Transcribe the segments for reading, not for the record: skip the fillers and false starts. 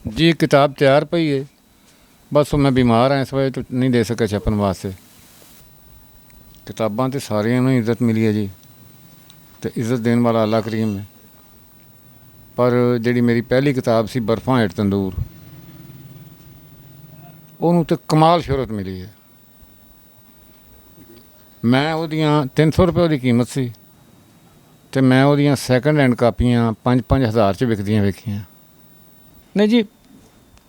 जी किताब तैयार पई है, बस मैं बीमार हाँ इस वजह तो नहीं दे सका छपन वास्ते। किताबां तो सारियां नूं इज्जत मिली है जी, तो इज्जत देने वाला अल्लाह करीम है। पर जिहड़ी मेरी पहली किताब सी बर्फां हेठ तंदूर, ਉਹਨੂੰ तो कमाल शोहरत मिली है। मैं ਉਹਦੀਆਂ 300 रुपये ਉਹਦੀ कीमत सी, ਤੇ मैं ਉਹਦੀਆਂ सैकंड हैंड कापियां 5-5 हज़ार 'ਚ विकदियां वेखियां। नहीं जी,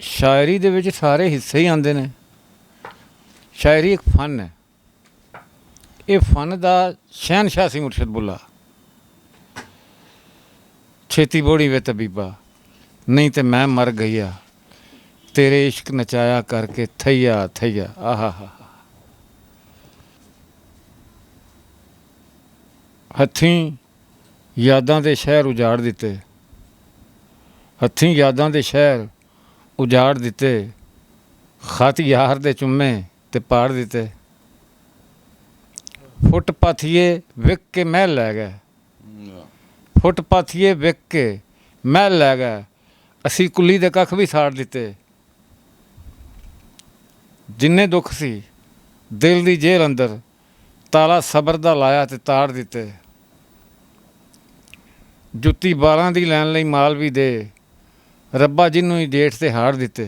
शायरी ਦੇ ਵਿੱਚ ਸਾਰੇ ਹਿੱਸੇ ਹੀ ਆਉਂਦੇ ਨੇ। शायरी एक फन है, ये फन ਦਾ शहनशाह ਸੀ मुर्शद बुल्ला। छेती बोड़ी वे तबीबा, नहीं तो मैं मर गईया, तेरे इश्क नचाया करके थैया थैया। आहा हा हथीं यादां दे शहर उजाड़ दिते, हथीं यादां दे शहर उजाड़ दिते, खत यार दे चुम्मे ते पाड़ दिते। फुट पाथिए विक के महल लै गए, फुट पाथिए विक के महल लै गए, असी कुली दे कख भी साड़ दिते। जिन्ने दुख सी दिल दी जेल अंदर, ताला सबर दा लाया ते ताड़ दिते। जुत्ती बालां दी लैन लई माल भी दे, रब्बा जिन्नू ही जेठ ते हाड़ दिते।